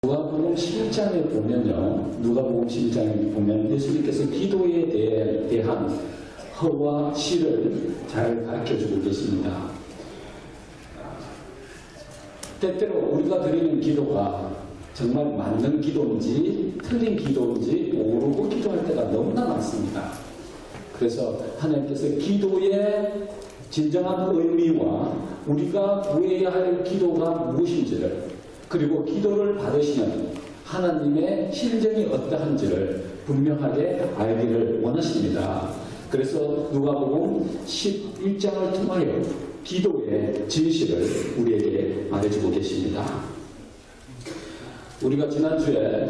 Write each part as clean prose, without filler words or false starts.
누가복음 11장에 보면요. 누가복음 11장에 보면 예수님께서 기도에 대한 허와 실을 잘 가르쳐주고 계십니다. 때때로 우리가 드리는 기도가 정말 맞는 기도인지 틀린 기도인지 모르고 기도할 때가 너무나 많습니다. 그래서 하나님께서 기도의 진정한 의미와 우리가 구해야 할 기도가 무엇인지를, 그리고 기도를 받으시는 하나님의 심정이 어떠한지를 분명하게 알기를 원하십니다. 그래서 누가복음 11장을 통하여 기도의 진실을 우리에게 말해주고 계십니다. 우리가 지난주에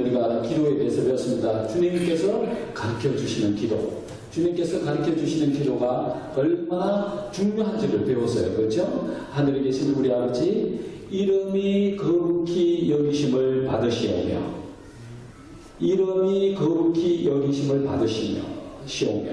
우리가 기도에 대해서 배웠습니다. 주님께서 가르쳐 주시는 기도, 주님께서 가르쳐 주시는 기도가 얼마나 중요한지를 배웠어요. 그렇죠? 하늘에 계신 우리 아버지, 이름이 거룩히 여기심을 받으시오며, 이름이 거룩히 여기심을 받으시오며,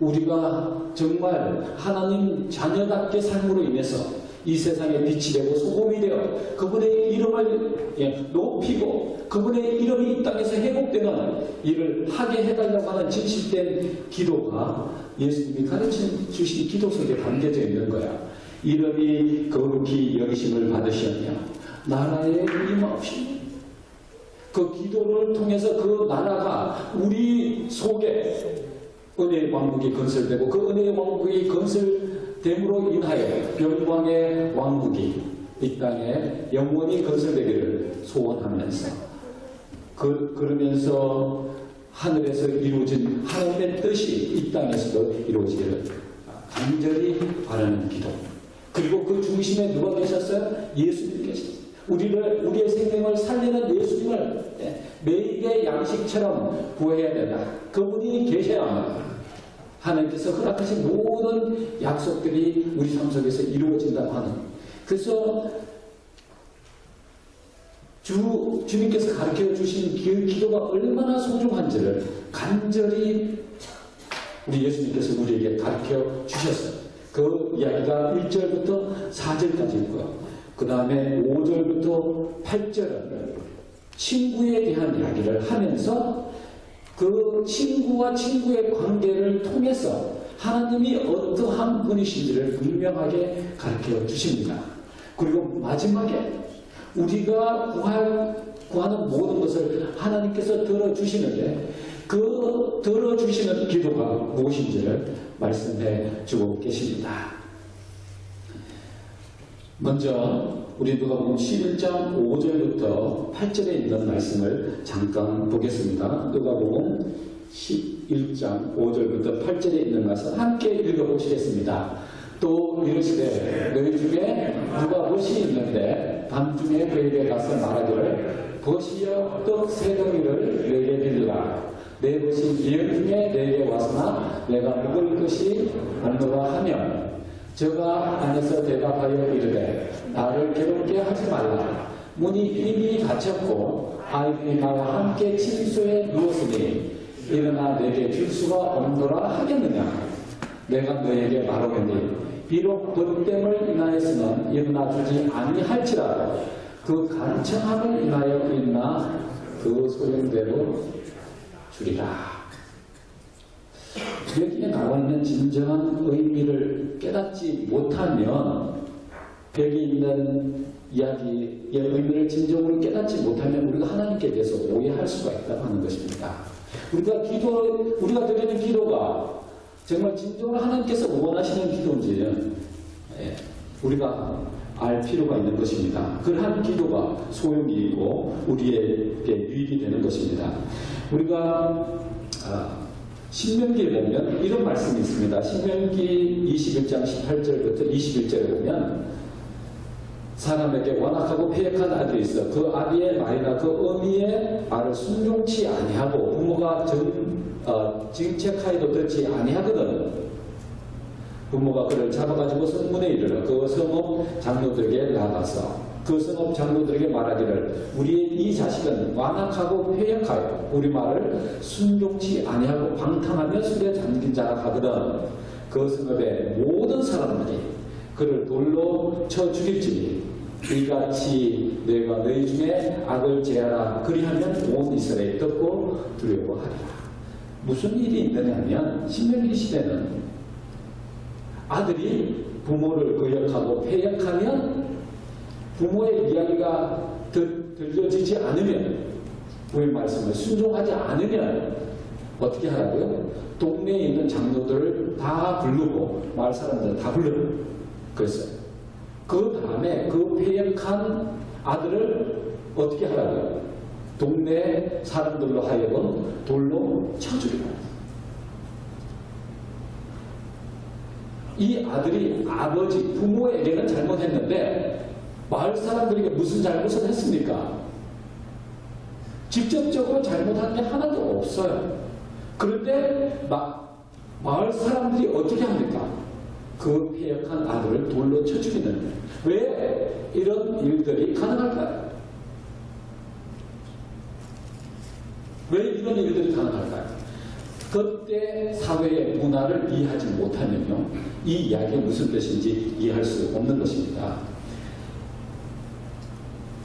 우리가 정말 하나님 자녀답게 삶으로 인해서 이 세상에 빛이 되고 소금이 되어 그분의 이름을 높이고 그분의 이름이 이 땅에서 회복되는 일을 하게 해달라고 하는 진실된 기도가 예수님이 가르쳐 주신 기도 속에 담겨져 있는 거야. 이름이 거룩히 여기심을 받으시며 나라에 임하옵시며, 그 기도를 통해서 그 나라가 우리 속에 은혜의 왕국이 건설되고 그 은혜의 왕국이 건설됨으로 인하여 영광의 왕국이 이 땅에 영원히 건설되기를 소원하면서 그러면서 하늘에서 이루어진 하나님의 뜻이 이 땅에서도 이루어지기를 간절히 바라는 기도. 그리고 그 중심에 누가 계셨어요? 예수님 계셨어요. 우리의 생명을 살리는 예수님을 매일의 양식처럼 구해야 된다. 그분이 계셔야만 하나님께서 허락하신 모든 약속들이 우리 삶 속에서 이루어진다고 하는. 그래서 주님께서 가르쳐 주신 그 기도가 얼마나 소중한지를 간절히 우리 예수님께서 우리에게 가르쳐 주셨어요. 그 이야기가 1절부터 4절까지 있고요. 그 다음에 5절부터 8절은 친구에 대한 이야기를 하면서 그 친구와 친구의 관계를 통해서 하나님이 어떠한 분이신지를 분명하게 가르쳐 주십니다. 그리고 마지막에 우리가 구하는 모든 것을 하나님께서 들어주시는데 그 들어주시는 기도가 무엇인지를 말씀해 주고 계십니다. 먼저 우리 누가복음 11장 5절부터 8절에 있는 말씀을 잠깐 보겠습니다. 누가복음 11장 5절부터 8절에 있는 말씀 함께 읽어보시겠습니다. 또 이르시되 너희 중에 누가 벗이 있는데 밤중에 그에게 가서 말하기를 벗이여 떡 세 덩이를 내게 빌리라. 내 벗이 예언 중에 내게 왔으나 내가 먹을 것이 없노라 하면 저가 안에서 대답하여 이르되 나를 괴롭게 하지 말라. 문이 이미 닫혔고 아이들이 나와 함께 침소에 누웠으니 일어나 내게 줄 수가 없노라 하겠느냐. 내가 너에게 말하오니 비록 벗됨을 인하여서는 일어나 주지 아니할지라도 그 간청함을 인하여 일어나 그 소용대로 주리라. 여기에 나와 있는 진정한 의미를 깨닫지 못하면, 여기 있는 이야기의 의미를 진정으로 깨닫지 못하면 우리가 하나님께 대해서 오해할 수가 있다고 하는 것입니다. 우리가 드리는 기도가 정말 진정으로 하나님께서 원하시는 기도인지는 우리가 알 필요가 있는 것입니다. 그러한 기도가 소용이 있고 우리에게 유익이 되는 것입니다. 우리가 신명기에 보면 이런 말씀이 있습니다. 신명기 21장 18절부터 21절에 보면 사람에게 완악하고 패역한 아들이 있어 그 아비의 말이나 그 어미의 말을 순종치 아니하고 부모가 징책하여도 듣지 아니하거든. 부모가 그를 잡아가지고 성문에 이르러 그 성읍 장로들에게 나가서 그 성읍 장로들에게 말하기를 우리의 이 자식은 완악하고 패역하여 우리 말을 순종치 아니하고 방탕하며 술에 잠긴 자라 하거든. 그 성읍의 모든 사람들이 그를 돌로 쳐 죽일지니 이같이 너희가 너희 중에 악을 제하라. 그리하면 온 이스라엘이 듣고 두려워하리라. 무슨 일이 있느냐면 신명기 시대는 아들이 부모를 거역하고 패역하면 부모의 이야기가 들려지지 않으면, 부모의 말씀을 순종하지 않으면 어떻게 하라고요? 동네에 있는 장로들을 다 부르고 마을 사람들을 다 불러요. 그랬어요. 그 다음에 그 패역한 아들을 어떻게 하라고요? 동네 사람들로 하여금 돌로 쳐주리라. 이 아들이 아버지 부모에게는 잘못했는데 마을 사람들에게 무슨 잘못을 했습니까? 직접적으로 잘못한 게 하나도 없어요. 그런데 마을 사람들이 어떻게 합니까? 그 패역한 아들을 돌로 쳐 죽이는, 왜 이런 일들이 가능할까요? 왜 이런 일들이 가능할까요? 그때 사회의 문화를 이해하지 못하면요, 이 이야기가 무슨 뜻인지 이해할 수 없는 것입니다.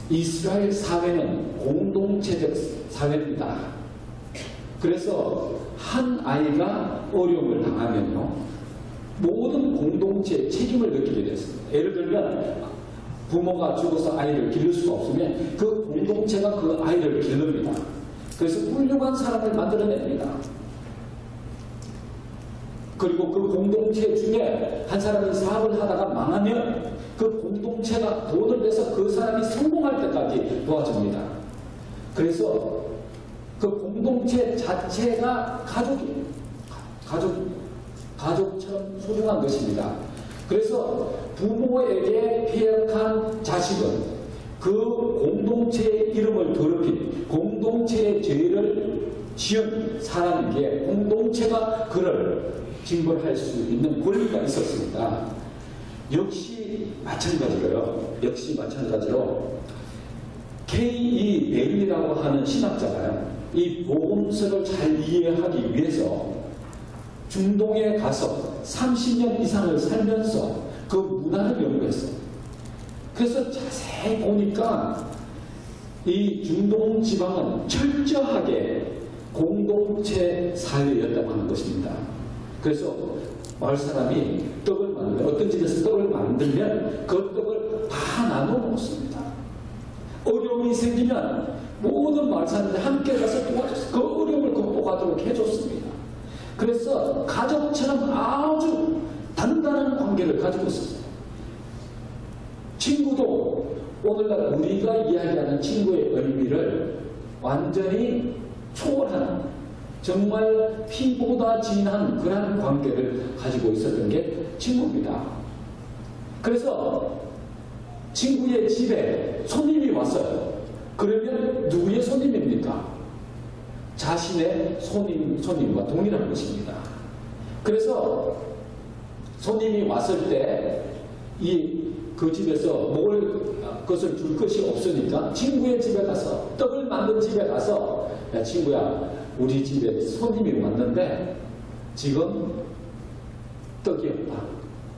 이스라엘 사회는 공동체적 사회입니다. 그래서 한 아이가 어려움을 당하면요, 모든 공동체의 책임을 느끼게 됐습니다. 예를 들면 부모가 죽어서 아이를 기를 수가 없으면 그 공동체가 그 아이를 기릅니다. 그래서 훌륭한 사람을 만들어냅니다. 그리고 그 공동체 중에 한 사람이 사업을 하다가 망하면 그 공동체가 돈을 내서 그 사람이 성공할 때까지 도와줍니다. 그래서 그 공동체 자체가 가족처럼 소중한 것입니다. 그래서 부모에게 패역한 자식은 그 공동체의 이름을 더럽힌, 공동체의 죄를 지은 사람에게 공동체가 그를 징벌할 수 있는 권리가 있었습니다. 역시 마찬가지로 K.E. 벨이라고 하는 신학자가요, 이 복음서를 잘 이해하기 위해서 중동에 가서 30년 이상을 살면서 그 문화를 연구했어요. 그래서 자세히 보니까 이 중동 지방은 철저하게 공동체 사회였다고 하는 것입니다. 그래서 마을 사람이 떡을 만들면, 어떤 집에서 떡을 만들면 그 떡을 다 나눠 먹습니다. 어려움이 생기면 모든 마을 사람들이 함께 가서 도와줬어요. 그 어려움을 극복하도록 해줬습니다. 그래서 가족처럼 아주 단단한 관계를 가지고 있었어요. 친구도 오늘날 우리가 이야기하는 친구의 의미를 완전히 초월하는, 정말 피보다 진한 그런 관계를 가지고 있었던 게 친구입니다. 그래서 친구의 집에 손님이 왔어요. 그러면 누구의 손님입니까? 자신의 손님과 동일한 것입니다. 그래서 손님이 왔을 때 그 집에서 먹을 것을 줄 것이 없으니까 친구의 집에 가서, 떡을 만든 집에 가서, 야 친구야, 우리 집에 손님이 왔는데 지금 떡이 없다,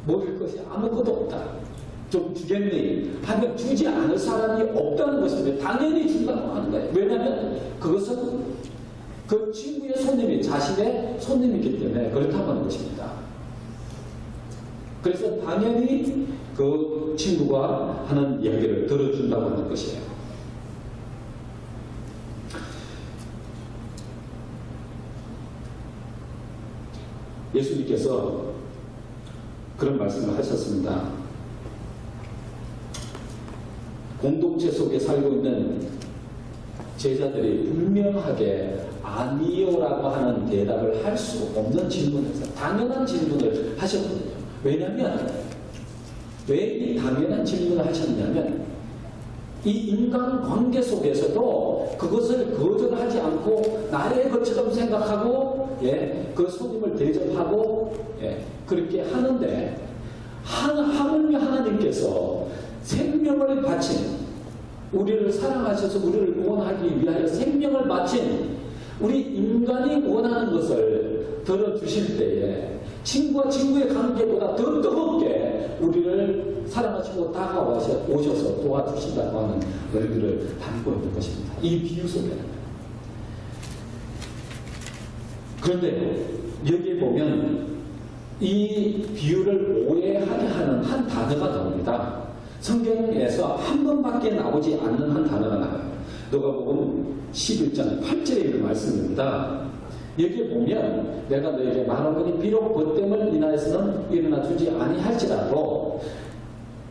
먹을 것이 아무것도 없다, 좀 주겠니? 하면 주지 않을 사람이 없다는 것입니다. 당연히 준다고 하는 거예요. 왜냐하면 그것은 그 친구의 손님이 자신의 손님이기 때문에 그렇다고 하는 것입니다. 그래서 당연히 그 친구가 하는 이야기를 들어준다고 하는 것이에요. 예수님께서 그런 말씀을 하셨습니다. 공동체 속에 살고 있는 제자들이 분명하게 아니요라고 하는 대답을 할 수 없는 질문에서 당연한 질문을 하셨거든요. 왜냐하면 왜 이 당연한 질문을 하셨냐면 이 인간관계 속에서도 그것을 거절하지 않고 나의 것처럼 생각하고 그 손님을 대접하고 그렇게 하는데 하물며 하나님께서 생명을 바친, 우리를 사랑하셔서 우리를 구원하기 위하여 생명을 바친 우리 인간이 원하는 것을 들어주실 때에 친구와 친구의 관계보다 더 뜨겁게 우리를 사랑하시고 다가오셔서 도와주신다고 하는 의미를 담고 있는 것입니다. 이 비유 속에는. 그런데 여기에 보면 이 비유를 오해하게 하는 한 단어가 나옵니다. 성경에서 한 번밖에 나오지 않는 한 단어가 나와요. 누가복음 11장 8절에 있는 말씀입니다. 여기에 보면 내가 너에게 말하노니 비록 벗됨을 인하여서는 일어나 주지 아니할지라도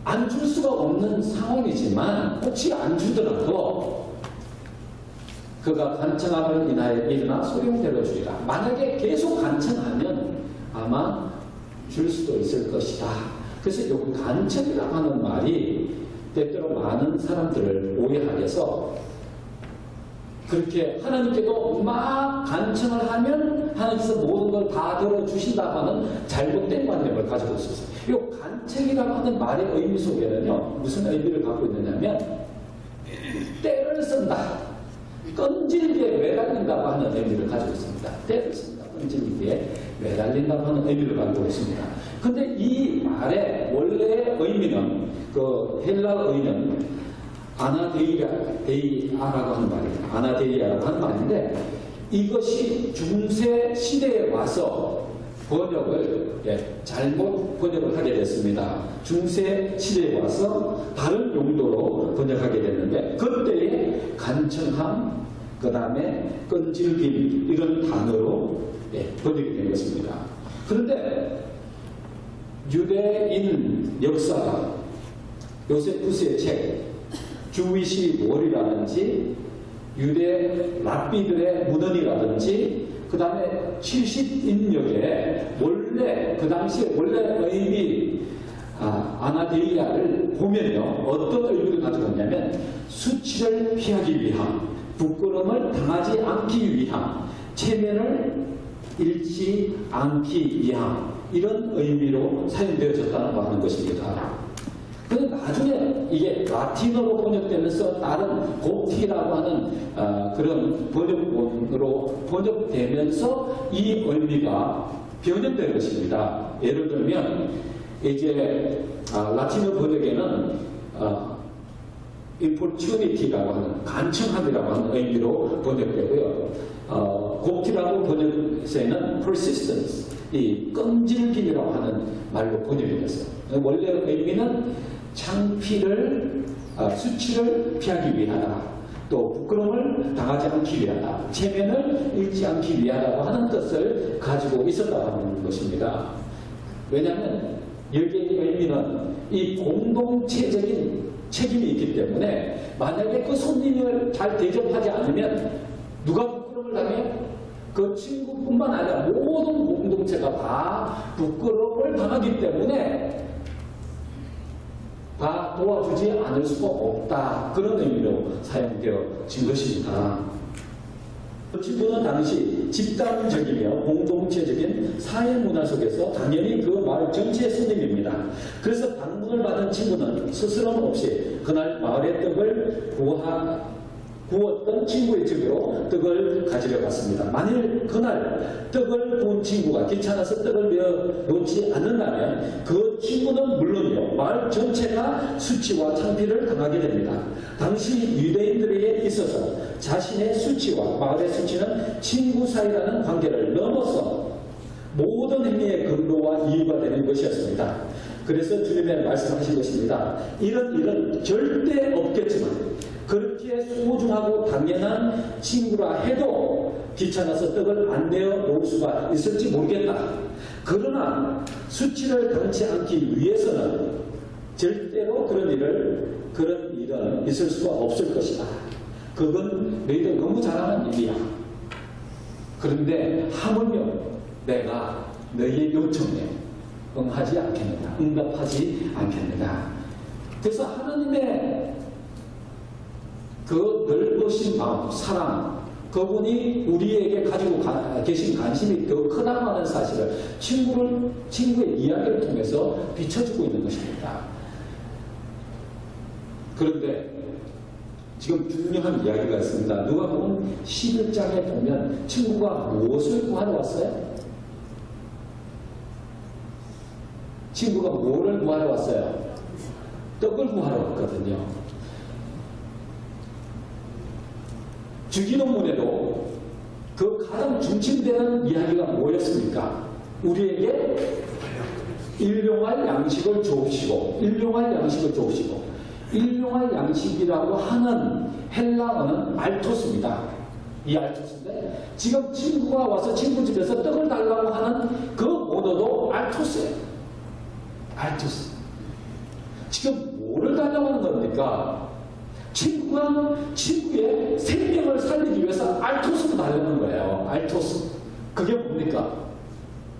안 줄 수가 없는 상황이지만 혹시 안 주더라도 그가 간청함을 인하여 일어나 소용대로 주리라. 만약에 계속 간청하면 아마 줄 수도 있을 것이다. 그래서 이 간청이라고 하는 말이 때때로 많은 사람들을 오해하게 해서 그렇게 하나님께도 막 간청을 하면 하나님께서 모든 걸 다 들어주신다고 하는 잘못된 관념을 가지고 있었어요. 이 간청이라고 하는 말의 의미 속에는요, 무슨 의미를 갖고 있느냐면 때를 쓴다, 끈질기게 매달린다고 하는 의미를 가지고 있습니다. 때를 쓴다, 끈질기게 매달린다고 하는 의미를 갖고 있습니다. 근데 이 말의 원래의 의미는, 그 헬라어의는 아나데이아라고 하는 말입니다. 아나데이아라고 하는 말인데 이것이 중세 시대에 와서 번역을 잘못 번역을 하게 됐습니다. 중세 시대에 와서 다른 용도로 번역하게 됐는데 그때의 간청함, 그 다음에 끈질김 이런 단어로 번역이 된 것입니다. 그런데 유대인 역사가 요세푸스의 책 주위시 월이라든지 유대 랍비들의 문헌이라든지 그 다음에 70인역에 원래 그 당시에 원래 의미 아나데이아를 보면요 어떤 의미를 가지고 있냐면 수치를 피하기 위함, 부끄러움을 당하지 않기 위함, 체면을 잃지 않기 위함 이런 의미로 사용되어졌다고 하는 것입니다. 그런데 나중에 이게 라틴어로 번역되면서 다른 곱티라고 하는 그런 번역본으로 번역되면서 이 의미가 변형된 것입니다. 예를 들면 이제 라틴어 번역에는 importunity라고 하는 간청함이라고 하는 의미로 번역되고요. 곱티라고 번역에는 persistence, 이 끈질김이라고 하는 말로 번역이 됐어요. 원래 의미는 창피를, 수치를 피하기 위하다. 또 부끄러움을 당하지 않기 위하다. 체면을 잃지 않기 위하다고 하는 뜻을 가지고 있었다고 하는 것입니다. 왜냐하면 여기의 의미는 이 공동체적인 책임이 있기 때문에 만약에 그 손님을 잘 대접하지 않으면 누가 부끄러움을 당해요? 그 친구뿐만 아니라 모든 공동체가 다 부끄러움을 당하기 때문에 다 도와주지 않을 수가 없다. 그런 의미로 사용되어진 것입니다. 친구는 당시 집단적이며 공동체적인 사회문화 속에서 당연히 그 마을 전체의 손님입니다. 그래서 방문을 받은 친구는 스스럼 없이 그날 마을의 떡을 구웠던 친구의 집으로 떡을 가지러 갔습니다. 만일 그날 떡을 구운 친구가 귀찮아서 떡을 놓지 않는다면 그 친구는 물론이요 마을 전체가 수치와 창피를 당하게 됩니다. 당시 유대인들에게 있어서 자신의 수치와 마을의 수치는 친구 사이라는 관계를 넘어서 모든 행위의 근로와 이유가 되는 것이었습니다. 그래서 주님의 말씀하신 것입니다. 이런 일은 절대 없겠지만 그렇게 소중하고 당연한 친구라 해도 귀찮아서 떡을 안 내어 놓을 수가 있을지 모르겠다. 그러나 수치를 당치 않기 위해서는 절대로 그런 일은 있을 수가 없을 것이다. 그건 너희들 너무 잘하는 일이야. 그런데 하물며 내가 너희의 요청에 응하지 않겠느냐, 응답하지 않겠느냐. 그래서 하나님의 그 넓으신 마음, 사랑, 그분이 우리에게 가지고 계신 관심이 더 크다고 하는 사실을 친구의 이야기를 통해서 비춰주고 있는 것입니다. 그런데 지금 중요한 이야기가 있습니다. 누가복음 11장에 보면 친구가 무엇을 구하러 왔어요? 친구가 뭐를 구하러 왔어요? 떡을 구하러 왔거든요. 주기도문에도 그 가장 중심되는 이야기가 뭐였습니까? 우리에게 일용할 양식을 주옵시고, 일용할 양식을 주옵시고. 일용할 양식이라고 하는 헬라어는 알토스입니다. 이 알토스인데 지금 친구가 와서 친구 집에서 떡을 달라고 하는 그 언어도 알토스예요. 알토스. 지금 뭐를 달라고 하는 겁니까? 친구가 친구의 생명을 살리기 위해서 알토스를 달라는 거예요. 알토스. 그게 뭡니까?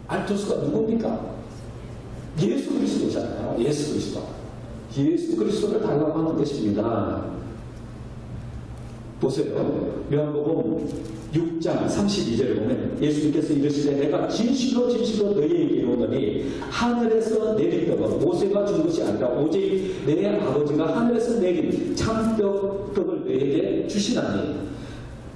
알토스가 누굽니까? 예수 그리스도잖아요. 예수 그리스도. 예수 그리스도를 달라고 하는 것입니다. 보세요. 요한복음 6장 32절에 보면 예수님께서 이르시되 내가 진실로 진실로 너희에게 이르노니 하늘에서 내린 떡은 모세가 준 것이 아니라 오직 내 아버지가 하늘에서 내린 참떡을 너희에게 주시나니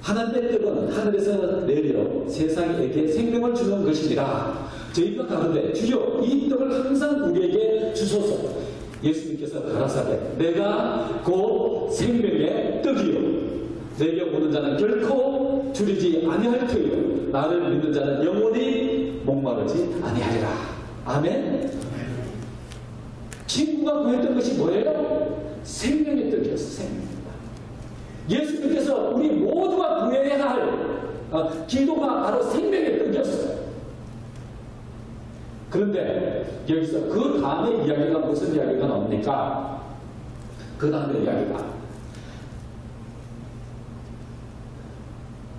하나님의 떡은 하늘에서 내려 세상에게 생명을 주는 것이니라. 저희가 가는데 주여 이 떡을 항상 우리에게 주소서. 예수님께서 가라사대 내가 곧 생명의 떡이요 내게 오는 자는 결코 줄이지 아니할 터이요 나를 믿는 자는 영원히 목마르지 아니하리라. 아멘. 친구가 구했던 것이 뭐예요? 생명의 떡이었어. 생명입니다. 예수님께서 우리 모두가 구해야 할 기도가 바로 생명의 떡이었어요. 그런데 여기서 그 다음에 이야기가 무슨 이야기가 나옵니까? 그 다음에 이야기가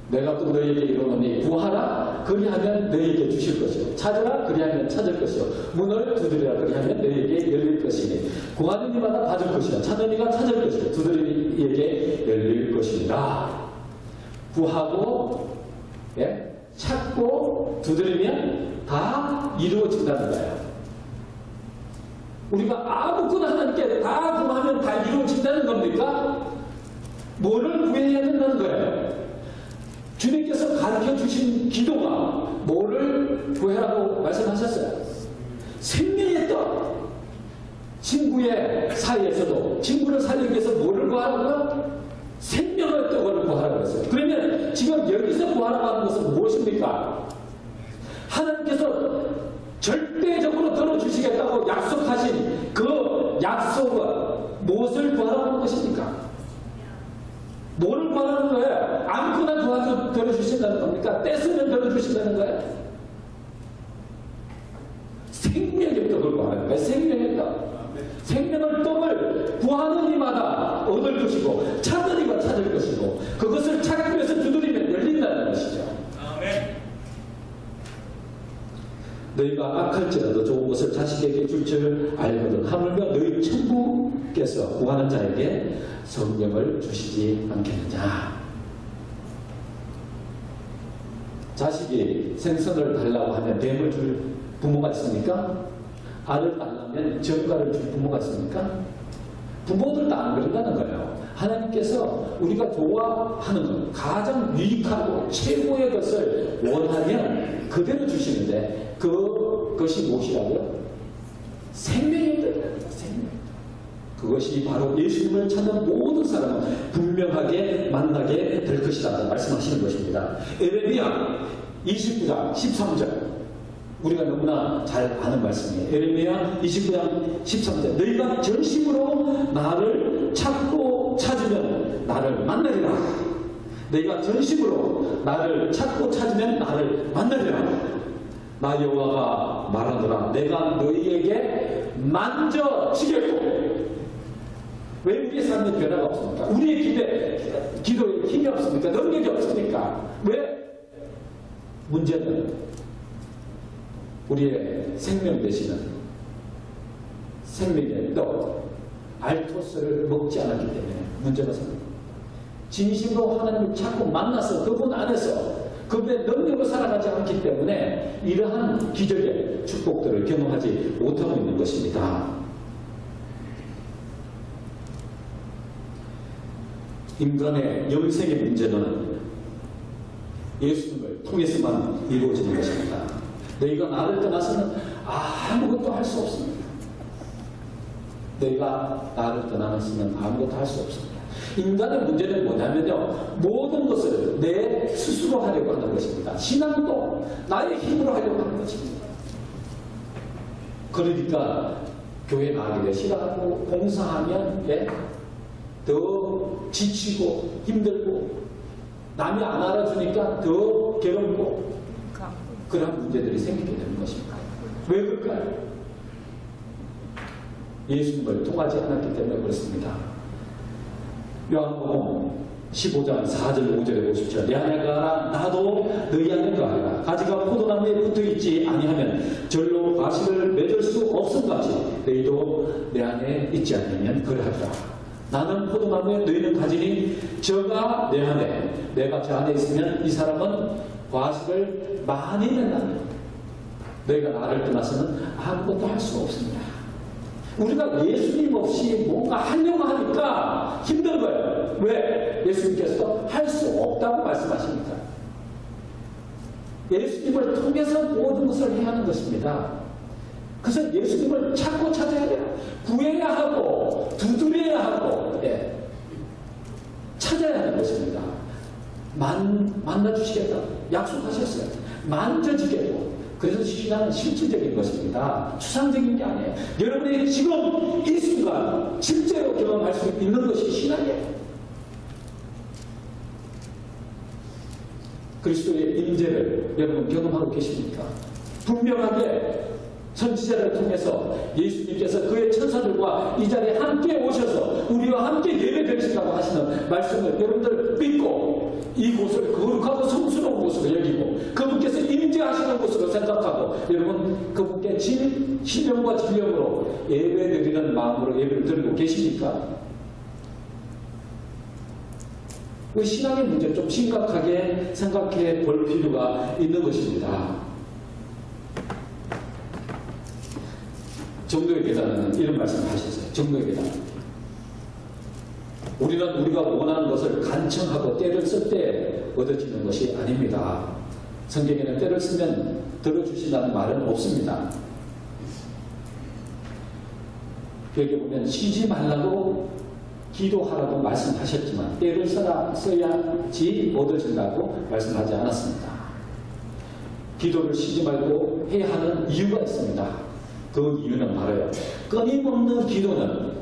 내가 또 너희에게 이르노니 구하라 그리하면 너희에게 주실 것이요 찾으라 그리하면 찾을 것이요 문을 두드리라 그리하면 너희에게 열릴 것이니 구하는 이마다 받을 것이요 찾는 이가 찾을 것이요 두드리는 이에게 열릴 것이니라. 구하고 찾고 두드리면 다 이루어진다는 거예요. 우리가 아무거나 하나님께 다 구하면 다 이루어진다는 겁니까? 뭐를 구해야 된다는 거예요? 주님께서 가르쳐 주신 기도가 뭐를 구해라고 말씀하셨어요? 생명의 떡. 친구의 사이에서도 친구를 살리기 위해서 뭐를 구하라고요? 생명의 떡을 구하라고 했어요. 그러면 지금 여기서 구하라고 하는 것은 무엇입니까? 하나님께서 절대적으로 들어주시겠다고 약속하신 그 약속은 무엇을 구하라고 하는 것입니까? 뭐를 구하라는 거예요? 아무거나 구하도 들어주신다는 겁니까? 떼쓰면 들어주신다는 거예요? 생명의 떡을 구하는 거예요. 생명의 떡. 생명의 떡을 구하는 이마다 얻을 것이고 찾는 이가 찾을 것이고 그것을 찾기 위해서 두드리면 열린다는 것이죠. 아멘. 너희가 악할지라도 좋은 것을 자식에게 줄 줄 알거든 하물며 너희 천부께서 구하는 자에게 성령을 주시지 않겠느냐. 자식이 생선을 달라고 하면 뱀을 줄 부모가 있습니까? 알을 달라면 전갈을 줄 부모가 있습니까? 부모들 다 안 그런다는 거예요. 하나님께서 우리가 좋아하는 것, 가장 유익하고 최고의 것을 원하면 그대로 주시는데 그것이 무엇이라고요? 생명의 뜻입니다. 생명. 그것이 바로 예수님을 찾는 모든 사람은 분명하게 만나게 될 것이라고 말씀하시는 것입니다. 에레미야 29장 13절 우리가 너무나 잘 아는 말씀이에요. 에레미야 29장 13절 너희가 전심으로 나를 찾고 찾으면 나를 만나리라. 너희가 전심으로 나를 찾고 찾으면 나를 만나리라. 나 여호와가 말하노라 내가 너희에게 만져지겠고. 왜 우리의 삶에 변화가 없습니까? 우리의 기도에 힘이 없습니까? 능력이 없습니까? 왜? 문제는 우리의 생명 되시는 생명의 떡 알토스를 먹지 않았기 때문에 문제가 생깁니다. 진심으로 하나님을 찾고 만나서 그분 안에서 그분의 능력으로 살아가지 않기 때문에 이러한 기적의 축복들을 경험하지 못하고 있는 것입니다. 인간의 영생의 문제는 예수님을 통해서만 이루어지는 것입니다. 너희가 나를 떠나서는 아무것도 할 수 없습니다. 내가 나를 떠나서는 아무것도 할 수 없습니다. 인간의 문제는 뭐냐면요, 모든 것을 내 스스로 하려고 하는 것입니다. 신앙도 나의 힘으로 하려고 하는 것입니다. 그러니까 교회 나가기가 싫어하고 봉사하면 더 지치고 힘들고 남이 안 알아주니까 더 괴롭고 그런 문제들이 생기게 되는 것입니다. 왜 그럴까요? 예수님을 통하지 않았기 때문에 그렇습니다. 요한복음 15장 4절 5절에 보십시오. 내 안에 가라 나도 너희 안에 가라. 가지가 포도나무에 붙어있지 아니하면 절로 과실을 맺을 수 없음같이 너희도 내 안에 있지 않으면 그러하리라. 나는 포도나무에 너희는 가지니 저가 내 안에 내가 저 안에 있으면 이 사람은 과실을 많이 낸다. 너희가 나를 떠나서는 아무것도 할 수 없습니다. 우리가 예수님 없이 뭔가 하려고 하니까 힘든 거예요. 왜? 예수님께서 할 수 없다고 말씀하십니다. 예수님을 통해서 모든 것을 해야 하는 것입니다. 그래서 예수님을 찾고 찾아야 돼요. 구해야 하고 두드려야 하고 찾아야 하는 것입니다. 만나주시겠다 약속하셨어요. 만져지겠고. 그래서 신앙은 실질적인 것입니다. 추상적인 게 아니에요. 여러분이 지금 이 순간 실제로 경험할 수 있는 것이 신앙이에요. 그리스도의 임재를 여러분 경험하고 계십니까? 분명하게 선지자를 통해서 예수님께서 그의 천사들과 이 자리에 함께 오셔서 우리와 함께 예배드리시라고 하시는 말씀을 여러분들 믿고 이곳을 거룩하고 성스러운 곳으로 여기고 그분께서 임재하시는 곳으로 생각하고 여러분 그분께 신령과 진령으로 예배드리는 마음으로 예배를 드리고 계십니까? 그 신앙의 문제 좀 심각하게 생각해 볼 필요가 있는 것입니다. 정도의 계단은 이런 말씀을 하셨어요. 정도의 계단. 우리는 우리가 원하는 것을 간청하고 때를 쓸 때 얻어지는 것이 아닙니다. 성경에는 때를 쓰면 들어주신다는 말은 없습니다. 여기 보면 쉬지 말라고 기도하라고 말씀하셨지만 때를 써야지 얻어진다고 말씀하지 않았습니다. 기도를 쉬지 말고 해야 하는 이유가 있습니다. 그 이유는 바로요. 끊임없는 기도는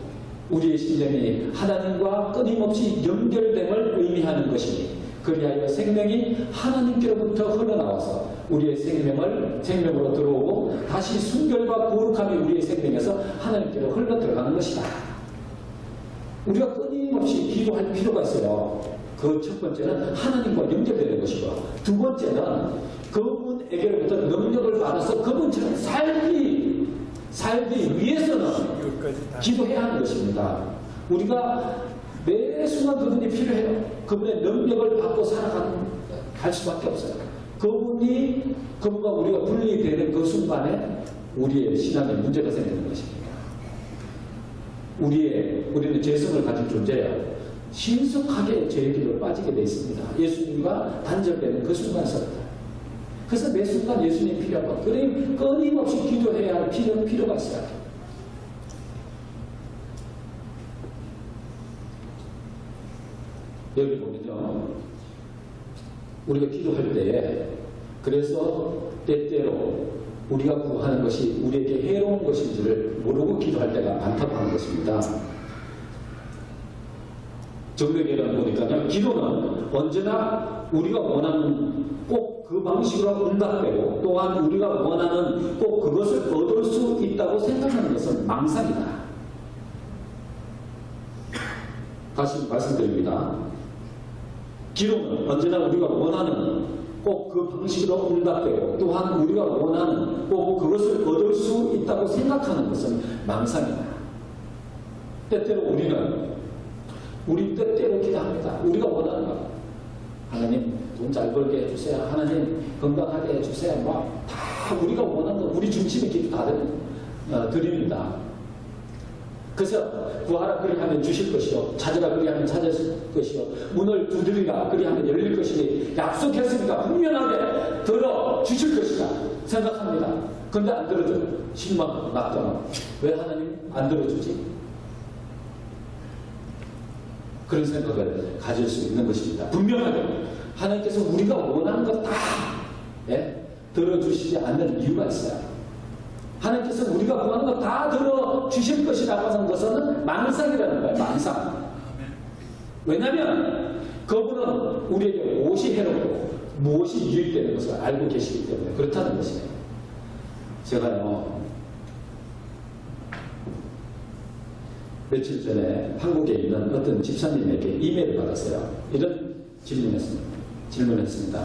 우리의 심령이 하나님과 끊임없이 연결됨을 의미하는 것이니 그리하여 생명이 하나님께로부터 흘러나와서 우리의 생명으로 들어오고 다시 순결과 거룩함이 우리의 생명에서 하나님께로 흘러 들어가는 것이다. 우리가 끊임없이 기도할 필요가 있어요. 그 첫 번째는 하나님과 연결되는 것이고 두 번째는 그분에게로부터 능력을 받아서 그분처럼 살기 위해서는 기도해야 하는 것입니다. 우리가 매 순간 그분이 필요해요. 그분의 능력을 받고 살아갈 수밖에 없어요. 그분과 우리가 분리되는 그 순간에 우리의 신앙에 문제가 생기는 것입니다. 우리는 죄성을 가진 존재예요. 신속하게 죄의 길로 빠지게 되어 있습니다. 예수님과 단절되는 그 순간에서부터. 그래서 매 순간 예수님이 필요하고 끊임없이 기도해야 할 필요가 있어요. 여기 보면요. 우리가 기도할 때에 그래서 때때로 우리가 구하는 것이 우리에게 해로운 것인지를 모르고 기도할 때가 많다고 하는 것입니다. 정맥에는 보니까요. 기도는 언제나 우리가 원하는 꼭 그 방식으로 응답되고 또한 우리가 원하는 꼭 그것을 얻을 수 있다고 생각하는 것은 망상이다. 다시 말씀드립니다. 기도는 언제나 우리가 원하는 꼭 그 방식으로 응답되고 또한 우리가 원하는 꼭 그것을 얻을 수 있다고 생각하는 것은 망상이다. 때때로 우리 뜻대로 기도합니다. 우리가 원하는 것. 하나님 돈 잘 벌게 해주세요. 하나님 건강하게 해주세요. 다 우리가 원하는 것, 우리 중심의 기도 다 드립니다. 그래서 구하라 그리하면 주실 것이요 찾으라 그리하면 찾을 것이요 문을 두드리라 그리하면 열릴 것이니 약속했으니까 분명하게 들어 주실 것이다. 생각합니다. 근데 안 들어줘요. 실망, 낙담. 왜 하나님 안 들어주지? 그런 생각을 가질 수 있는 것입니다. 분명하게 하나님께서 우리가 원하는 것 다 들어주시지 않는 이유가 있어요. 하나님께서 우리가 원하는 것 다 들어주실 것이라고 하는 것은 망상이라는 거예요. 망상. 왜냐하면 그분은 우리에게 무엇이 해롭고 무엇이 유익되는 것을 알고 계시기 때문에 그렇다는 것이에요. 제가요, 며칠 전에 한국에 있는 어떤 집사님에게 이메일을 받았어요. 이런 질문했습니다.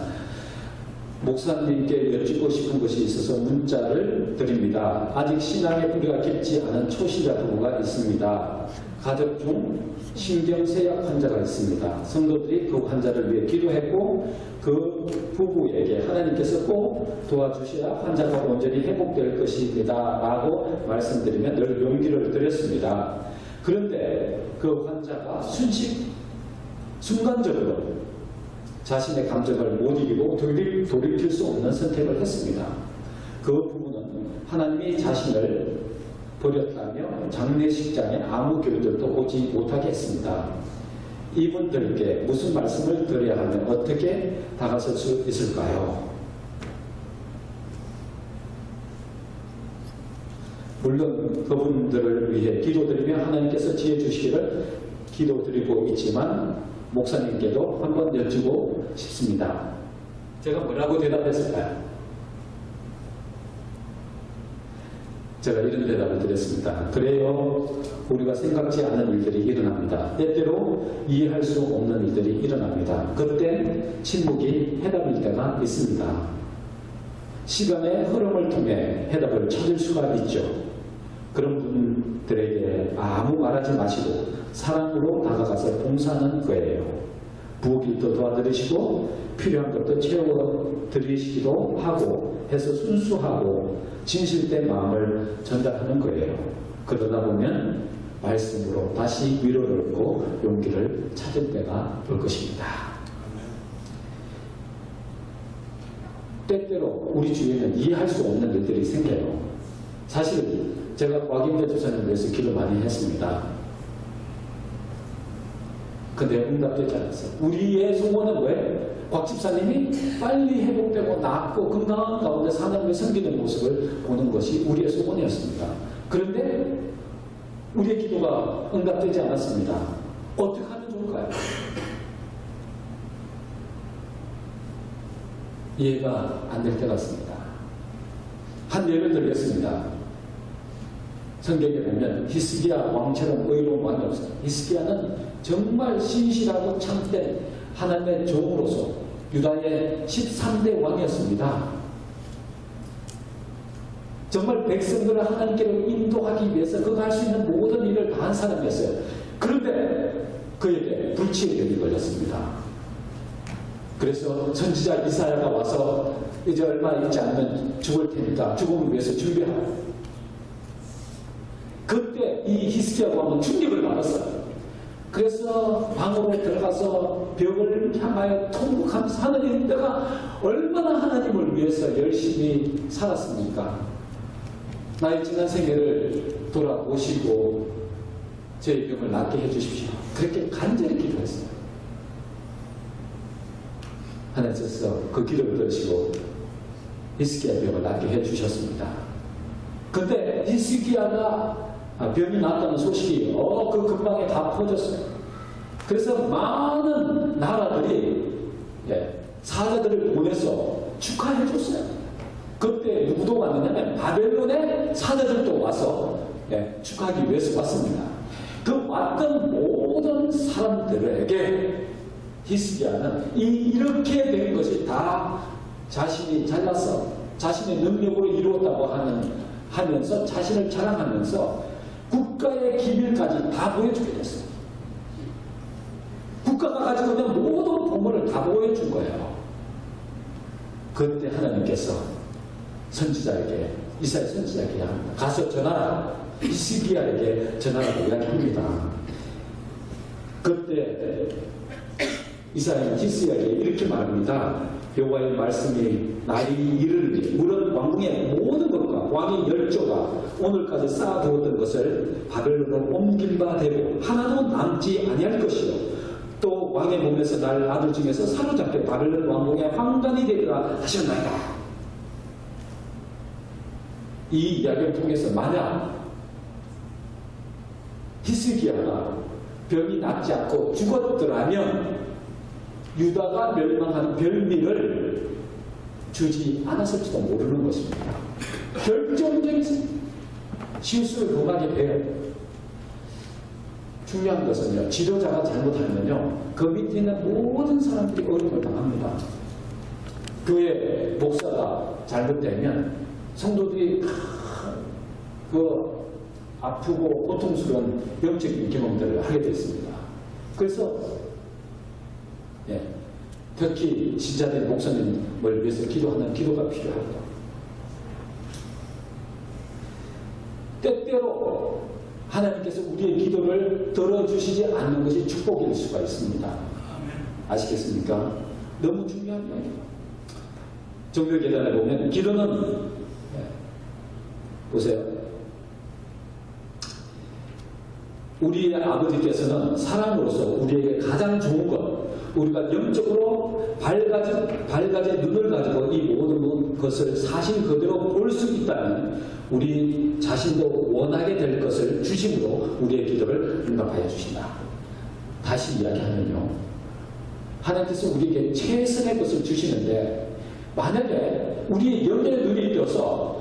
목사님께 여쭙고 싶은 것이 있어서 문자를 드립니다. 아직 신앙의 뿌리가 깊지 않은 초신자 부부가 있습니다. 가족 중 신경쇠약 환자가 있습니다. 성도들이 그 환자를 위해 기도했고 그 부부에게 하나님께서 꼭 도와주셔야 환자가 온전히 회복될 것입니다. 라고 말씀드리며 늘 용기를 드렸습니다. 그런데 그 환자가 순간적으로 자신의 감정을 못 이기고 돌이킬 수 없는 선택을 했습니다. 그 부부는 하나님이 자신을 버렸다며 장례식장에 아무 교회들도 오지 못하게 했습니다. 이분들께 무슨 말씀을 드려야 하면 어떻게 다가설 수 있을까요? 물론 그분들을 위해 기도드리며 하나님께서 지혜 주시기를 기도드리고 있지만 목사님께도 한번 여쭈고 싶습니다. 제가 뭐라고 대답했을까요? 제가 이런 대답을 드렸습니다. 그래요, 우리가 생각지 않은 일들이 일어납니다. 때때로 이해할 수 없는 일들이 일어납니다. 그때 침묵이 해답일 때가 있습니다. 시간의 흐름을 통해 해답을 찾을 수가 있죠. 그런 분들에게 아무 말하지 마시고 사랑으로 다가가서 봉사하는 거예요. 부엌일도 도와드리시고 필요한 것도 채워드리시기도 하고 해서 순수하고 진실된 마음을 전달하는 거예요. 그러다 보면 말씀으로 다시 위로를 얻고 용기를 찾을 때가 올 것입니다. 때때로 우리 주위에는 이해할 수 없는 일들이 생겨요. 사실 제가 곽임대 주사님을 위해서 기도 많이 했습니다. 근데 응답되지 않았어요. 우리의 소원은 왜? 곽 집사님이 빨리 회복되고 낫고 건강한 가운데 하나님을 섬기는 모습을 보는 것이 우리의 소원이었습니다. 그런데 우리의 기도가 응답되지 않았습니다. 어떻게 하면 좋을까요? 이해가 안 될 때가 있습니다. 한 예를 들겠습니다. 성경에 보면 히스기야 왕처럼 의로운 왕이 없어요. 히스기야는 정말 신실하고 참된 하나님의 종으로서 유다의 13대 왕이었습니다. 정말 백성들을 하나님께로 인도하기 위해서 그가 할 수 있는 모든 일을 다 한 사람이었어요. 그런데 그에게 불치의 병이 걸렸습니다. 그래서 선지자 이사야가 와서 이제 얼마 있지 않으면 죽을 테니까 죽음을 위해서 준비하고, 그때 이 히스기야 왕은 충격을 받았어요. 그래서 방으로 들어가서 벽을 향하여 통곡하면서 하나님, 내가 얼마나 하나님을 위해서 열심히 살았습니까? 나의 지난 생애를 돌아보시고 제 병을 낫게 해주십시오. 그렇게 간절히 기도했어요. 하나님께서 그 기도를 들으시고 히스기야 병을 낫게 해주셨습니다. 근데 히스기야가 병이 났다는 소식이 그 근방에 다 퍼졌어요. 그래서 많은 나라들이 사자들을 보내서 축하해 줬어요. 그때 누구도 왔느냐면 바벨론의 사자들도 와서 축하하기 위해서 왔습니다. 그 왔던 모든 사람들에게 히스기야는 이렇게 된 것이 다 자신이 잘나서 자신의 능력으로 이루었다고 하면서 자신을 자랑하면서 국가의 기밀까지 다 보여주게 됐어요. 국가가 가지고 있는 모든 보물을 다 보여준 거예요. 그때 하나님께서 선지자에게, 이사야 선지자에게 합니다. 가서 전하라. 히스기야에게 전하라고 이야기합니다. 그때 이사야 히스야에게 이렇게 말합니다. 여호와의 말씀이 날이 이르르니 물은 왕궁의 모든 것과 왕의 열조가 오늘까지 쌓아두었던 것을 바벨론으로 옮긴 바 되고 하나도 남지 아니할 것이요 또 왕의 몸에서 날 아들 중에서 사로잡혀 바벨론 왕궁의 황관이 되리라 하셨나이다. 이 이야기를 통해서 만약 히스기야가 병이 낫지 않고 죽었더라면 유다가 멸망한 별미를 주지 않았을지도 모르는 것입니다. 결정적인 실수를 범하게 돼요. 중요한 것은요, 지도자가 잘못하면요, 그 밑에 있는 모든 사람들이 어려움을 당합니다. 교회 목사가 잘못되면 성도들이 그 아프고 고통스러운 영적인 경험들을 하게 됐습니다. 그래서 특히 신자된 목사님을 위해서 기도하는 기도가 필요합니다. 때때로 하나님께서 우리의 기도를 들어주시지 않는 것이 축복일 수가 있습니다. 아시겠습니까? 너무 중요한 이야기예요. 정결계단에 보면 기도는 보세요. 우리의 아버지께서는 사랑으로서 우리에게 가장 좋은 것, 우리가 영적으로 밝아진 눈을 가지고 이 모든 것을 사실 그대로 볼 수 있다면 우리 자신도 원하게 될 것을 주심으로 우리의 기도를 응답하여 주신다. 다시 이야기하면요, 하나님께서 우리에게 최선의 것을 주시는데 만약에 우리의 영의 눈이 떠서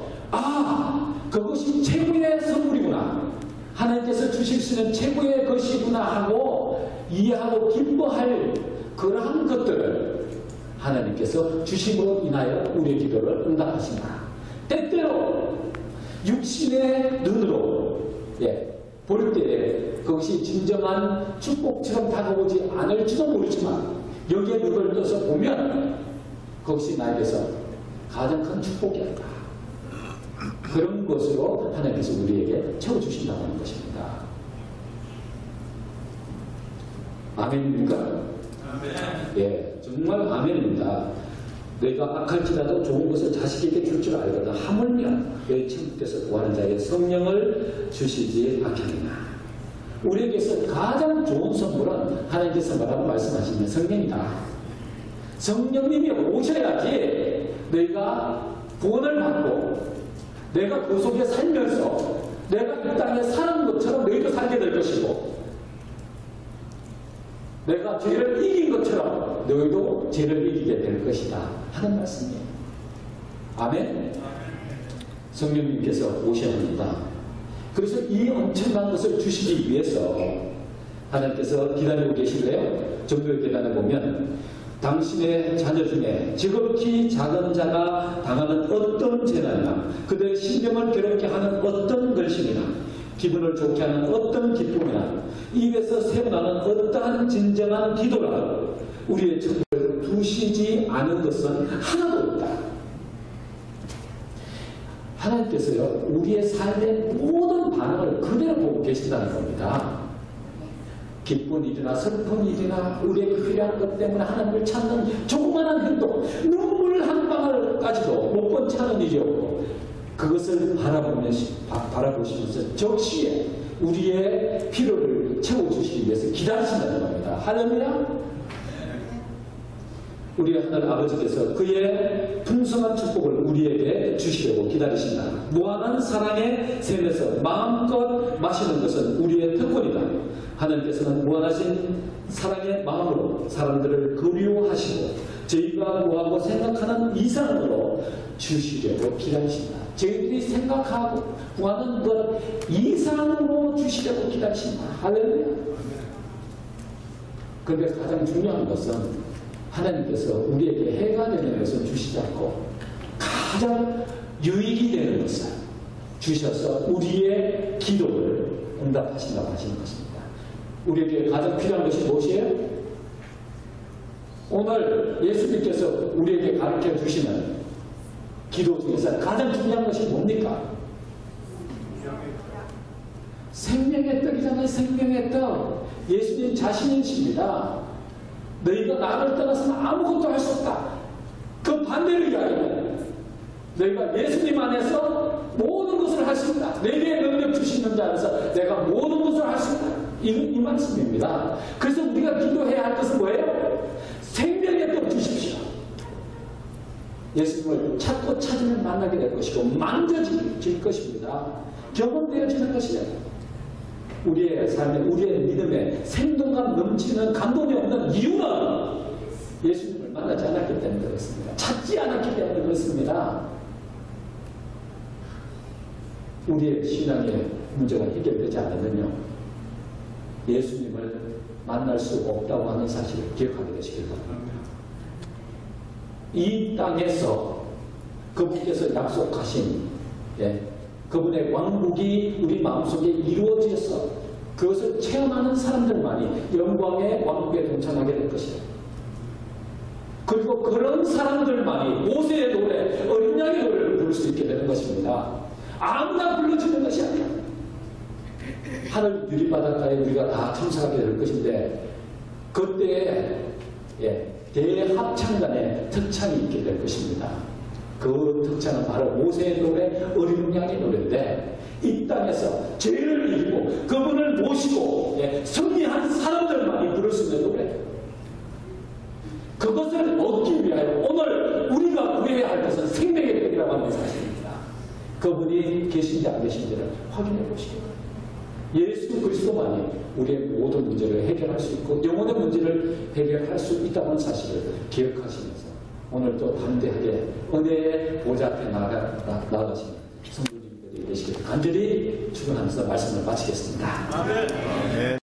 그것이 최고의 선물이구나, 하나님께서 주실 수 있는 최고의 것이구나 하고 이해하고 기뻐할 그러한 것들을 하나님께서 주심으로 인하여 우리의 기도를 응답하신다. 때때로 육신의 눈으로 볼 때에 그것이 진정한 축복처럼 다가오지 않을지도 모르지만 여기에 눈을 떠서 보면 그것이 나에게서 가장 큰 축복이 아닐까. 그런 것으로 하나님께서 우리에게 채워주신다고 하는 것입니다. 아멘입니까? 아멘. 정말 아멘입니다. 내가 악할지라도 좋은 것을 자식에게 줄 줄 알거든 하물며 내 천국에서 구하는 자에게 성령을 주시지 않겠느냐. 우리에게서 가장 좋은 선물은 하나님께서 말씀하시는 성령이다. 성령님이 오셔야지 내가 구원을 받고 내가 그 속에 살면서 내가 이 땅에 사는 것처럼 너희도 살게 될 것이고 내가 죄를 이긴 것처럼 너희도 죄를 이기게 될 것이다 하는 말씀이에요. 아멘? 성령님께서 오셔야 합니다. 그래서 이 엄청난 것을 주시기 위해서 하나님께서 기다리고 계실래요? 정도의 계단에 보면 당신의 자녀 중에 지극히 작은 자가 당하는 어떤 재난이나 그들의 신경을 괴롭게 하는 어떤 걸심이나 기분을 좋게 하는 어떤 기쁨이나 입에서 새어나는 어떠한 진정한 기도라도 우리의 천국을 두시지 않은 것은 하나도 없다. 하나님께서요, 우리의 삶의 모든 반응을 그대로 보고 계신다는 겁니다. 기쁜 일이나 슬픈 일이나 우리에게 필요한 것 때문에 하나님을 찾는 조그마한 행동, 눈물 한 방울까지도 못 본 찾는 일이 없고 그것을 바라보시면서 적시에 우리의 필요를 채워주시기 위해서 기다리신다는 겁니다. 할렐루야. 우리 하늘 아버지께서 그의 풍성한 축복을 우리에게 주시려고 기다리신다. 무한한 사랑의 샘에서 마음껏 마시는 것은 우리의 특권이다. 하나님께서는 무한하신 사랑의 마음으로 사람들을 그리워하시고 저희가 구하고 생각하는 이상으로 주시려고 기다리신다. 저희들이 생각하고 구하는 것 이상으로 주시려고 기다리신다. 할렐루야. 그런데 가장 중요한 것은 하나님께서 우리에게 해가 되는 것을 주시지 않고 가장 유익이 되는 것을 주셔서 우리의 기도를 응답하신다고 하시는 것입니다. 우리에게 가장 필요한 것이 무엇이에요? 오늘 예수님께서 우리에게 가르쳐 주시는 기도 중에서 가장 중요한 것이 뭡니까? 생명의 떡이잖아요. 생명의 떡. 예수님 자신이십니다. 너희가 나를 떠나서는 아무것도 할 수 없다. 그 반대로 이야기하면 너희가 예수님 안에서 모든 것을 할 수 있다. 내게 능력 주시는 자 안에서 내가 모든 것을 할 수 있다. 이 말씀입니다. 그래서 우리가 기도해야 할 것은 뭐예요? 생명의 떡 주십시오. 예수님을 찾고 찾으면 만나게 될 것이고 만져질 것입니다. 경험되어지는 것이에요. 우리의 삶에, 우리의 믿음에 생동감 넘치는 감동이 없는 이유는 예수님을 만나지 않았기 때문에 그렇습니다. 찾지 않았기 때문에 그렇습니다. 우리의 신앙의 문제가 해결되지 않으면요, 예수님을 만날 수 없다고 하는 사실을 기억하게 되시길 바랍니다. 이 땅에서 그분께서 약속하신 그분의 왕국이 우리 마음속에 이루어져서 그것을 체험하는 사람들만이 영광의 왕국에 동참하게 될 것이에요. 그리고 그런 사람들만이 모세의 노래, 어린 양의 노래를 부를 수 있게 되는 것입니다. 아무나 불러주는 것이 아니야. 하늘 유리바닷가에 우리가 다 참석하게 될 것인데 그때에 대합창단의 특창이 있게 될 것입니다. 그 특창은 바로 모세의 노래, 어린 양의 노래인데 이 땅에서 죄를 이기고 그분을 모시고 승리한 사람들만이 부를 수 있는 노래. 그것을 얻기 위하여 오늘 우리가 구해야 할 것은 생명의 떡이라고 하는 사실입니다. 그분이 계신지 안 계신지를 확인해 보시기 바랍니다. 예수 그리스도만이 우리의 모든 문제를 해결할 수 있고 영혼의 문제를 해결할 수 있다는 사실을 기억하시면서 오늘 또 담대하게 은혜의 보좌 앞에 나아가시는 성도님들이 되시길 간절히 축원하면서 말씀을 마치겠습니다. 아멘.